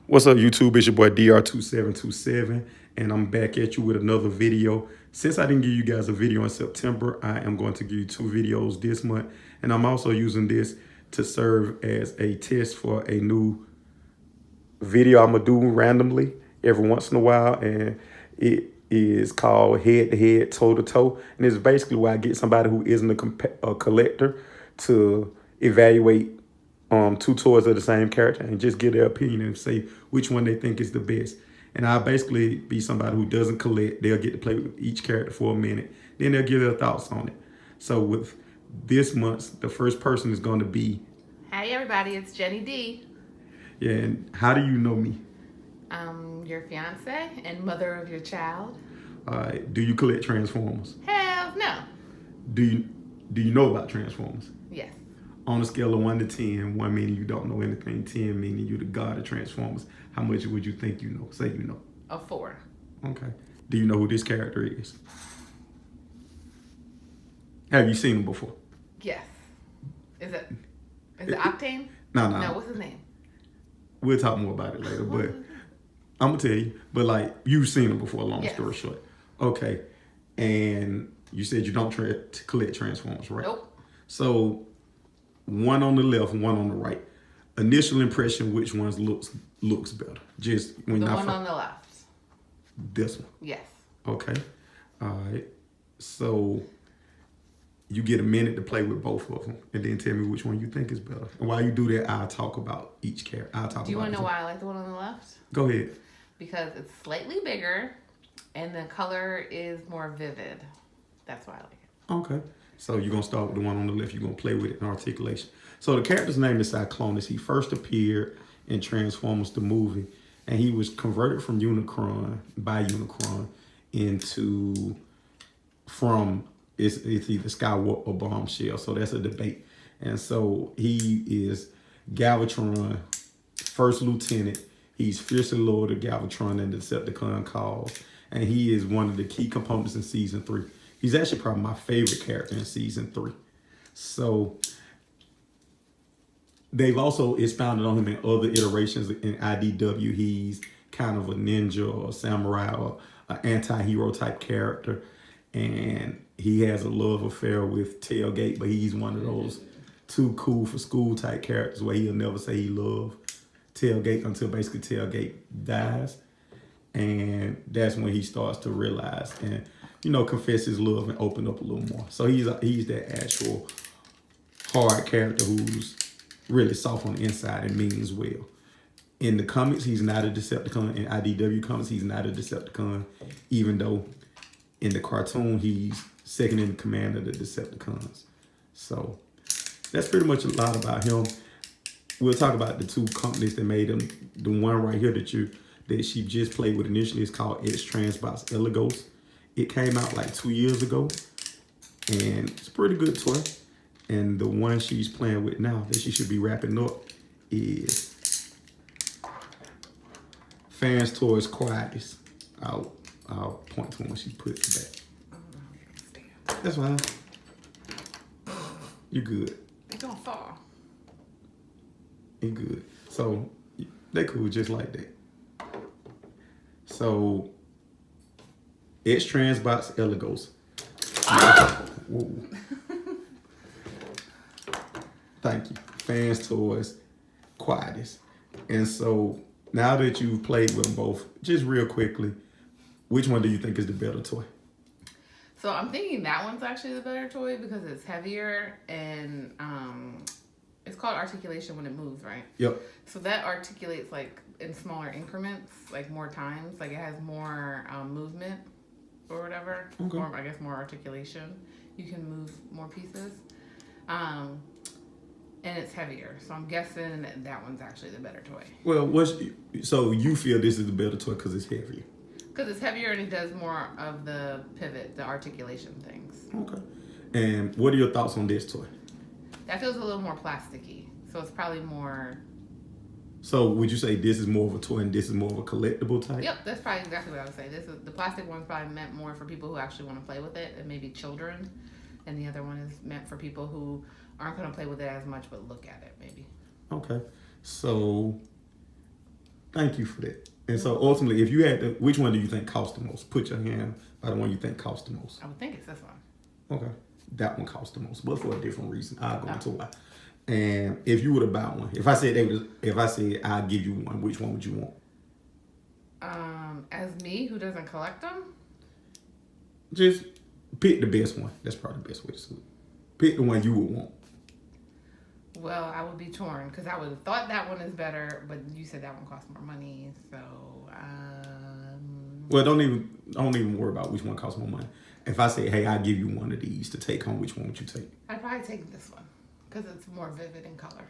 What's up, YouTube? It's your boy DR2727, and I'm back at you with another video. Since I didn't give you guys a video in September, I am going to give you 2 videos this month, and I'm also using this to serve as a test for a new video I'm gonna do randomly every once in a while, and it is called Head to Head, Toe to Toe, and it's basically where I get somebody who isn't a collector to evaluate two toys of the same character and just give their opinion and say which one they think is the best. And I'll basically be somebody who doesn't collect. They'll get to play with each character for a minute. Then they'll give their thoughts on it. So with this month, the first person is going to be... Hey everybody, it's Jenny D. Yeah, and how do you know me? Your fiance and mother of your child. Do you collect Transformers? Hell no. Do you know about Transformers? Yes. On a scale of 1 to 10, 1 meaning you don't know anything, 10 meaning you're the god of Transformers, how much would you think you know? Say you know. A 4. Okay. Do you know who this character is? Have you seen him before? Yes. Is it Octane? No. No, what's his name? We'll talk more about it later, but I'm going to tell you. But like, you've seen him before, long Yes. story short. Okay. And you said you don't collect Transformers, right? Nope. So, one on the left, one on the right. Initial impression, which ones looks better? Just when The I one on the left. This one. Yes. Okay. All right. So you get a minute to play with both of them, and then tell me which one you think is better. And while you do that, I'll talk about each character. Do you want to know why I like the one on the left? Go ahead. Because it's slightly bigger, and the color is more vivid. That's why I like it. Okay. So you're going to start with the one on the left. You're going to play with it in articulation. So the character's name is Cyclonus. He first appeared in Transformers, the movie, and he was converted from Unicron, by Unicron, it's either Skywarp or Bombshell. So that's a debate. And so he is Galvatron, first lieutenant. He's fiercely loyal to Galvatron and the Decepticon cause. And he is one of the key components in season 3. He's actually probably my favorite character in season 3. So they've also expounded on him in other iterations. In IDW, he's kind of a ninja or a samurai or an anti-hero type character. And he has a love affair with Tailgate, but he's one of those too cool for school type characters where he'll never say he loves Tailgate until basically Tailgate dies. And that's when he starts to realize and confess his love and open up a little more. So he's that actual hard character who's really soft on the inside and means well. In the comics, he's not a Decepticon. In IDW comics, he's not a Decepticon, even though in the cartoon, he's second in command of the Decepticons. So that's pretty much a lot about him. We'll talk about the 2 companies that made him. The one right here that she just played with initially is called xtranbots, eligos. It came out like 2 years ago, and it's a pretty good toy. And the one she's playing with now that she should be wrapping up is fanstoys, quietus. I'll point to when she puts it back. That's fine. You're good. It's gonna fall. You're good. So they cool just like that. So xtranbots, eligos. Whoa. Thank you. Fanstoys, quietus. And so now that you've played with them both, just real quickly, which one do you think is the better toy? So I'm thinking that one's actually the better toy because it's heavier and it's called articulation when it moves, right? Yep. So that articulates like in smaller increments, like more times. Like it has more movement or whatever. Okay. More, I guess more articulation. You can move more pieces. And it's heavier. So I'm guessing that one's actually the better toy. Well, so you feel this is the better toy because it's heavier? Because it's heavier and it does more of the pivot, the articulation things. Okay. And what are your thoughts on this toy? That feels a little more plasticky. So it's probably more... So would you say this is more of a toy and this is more of a collectible type? Yep, that's probably exactly what I would say. The plastic one's probably meant more for people who actually want to play with it and maybe children. And the other one is meant for people who aren't going to play with it as much but look at it maybe. Okay. So Thank you for that. And so ultimately, if you had to, which one do you think cost the most? Put your hand by the one you think cost the most. I would think it's this one. Okay. That one cost the most, but for a different reason. I'll go into why. And if you were to buy one, if I said I'll give you one, which one would you want? As me, who doesn't collect them, Just pick the best one. That's probably the best way to say it. Pick the one you would want. well, I would be torn because I would have thought that one is better, but you said that one costs more money, so Well, don't even worry about which one costs more money. If I say, hey, I'll give you one of these to take home, which one would you take? I'd probably take this one because it's more vivid in color.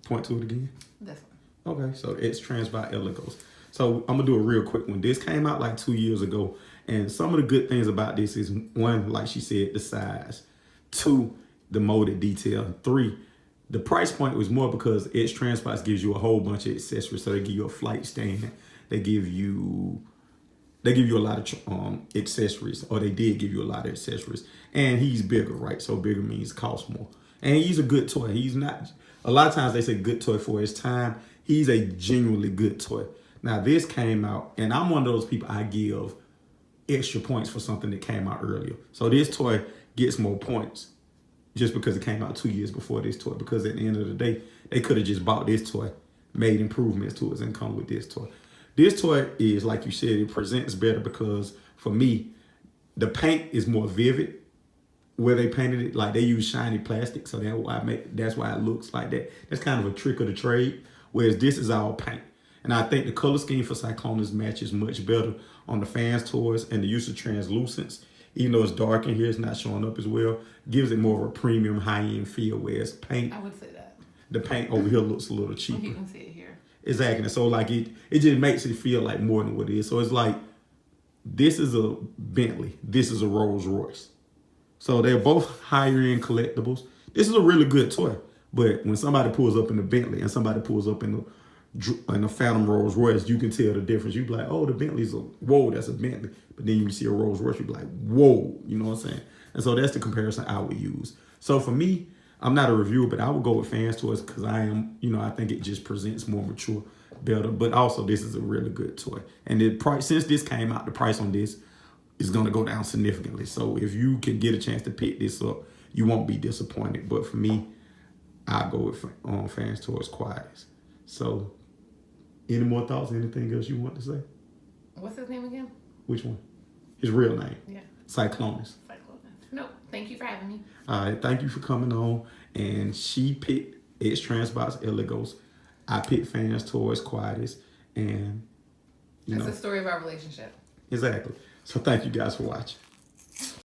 Point to it again. This one. Okay, so it's trans by eligos. So I'm gonna do a real quick one. This came out like 2 years ago, and some of the good things about this is one, like she said, the size. Two, the molded detail. Three, the price point was more because X Transports gives you a whole bunch of accessories. So they give you a flight stand. They give you a lot of accessories, or they did give you a lot of accessories. And he's bigger, right? So bigger means cost more. And he's a good toy. He's not, a lot of times they say good toy for his time. He's a genuinely good toy. Now this came out, and I'm one of those people, I give extra points for something that came out earlier. So this toy gets more points just because it came out 2 years before this toy. Because at the end of the day, they could have just bought this toy, made improvements to it, and come with this toy. This toy is, like you said, it presents better because for me, the paint is more vivid. Where they painted it, like they use shiny plastic, so that's why it looks like that. That's kind of a trick of the trade. Whereas this is all paint. And I think the color scheme for Cyclonus matches much better on the fans toys, and the use of translucence, even though it's dark in here, it's not showing up as well, gives it more of a premium high-end feel, whereas paint, I would say that. the paint over here looks a little cheaper. You can see it here. Exactly. So like it just makes it feel like more than what it is. So it's like, this is a Bentley, this is a Rolls Royce. So they're both higher end collectibles. This is a really good toy. But when somebody pulls up in the Bentley and somebody pulls up in the Phantom Rolls Royce, you can tell the difference. You be like, oh, the Bentley's whoa, that's a Bentley. But then you see a Rolls Royce, you be like, whoa, you know what I'm saying? And so that's the comparison I would use. So for me, I'm not a reviewer, but I would go with Fans Toys because I think it just presents more mature, better. But also, this is a really good toy. And the price, since this came out, the price on this is going to go down significantly. So if you can get a chance to pick this up, you won't be disappointed. But for me, I'll go with Fans Toys Quietus. So any more thoughts? Anything else you want to say? What's his name again? Which one? His real name? Yeah. Cyclonus. Nope. Thank you for having me. All right. Thank you for coming on. And she picked xtranbots eligos. I picked Fans Toys Quietus. And, That's the story of our relationship. Exactly. So thank you guys for watching.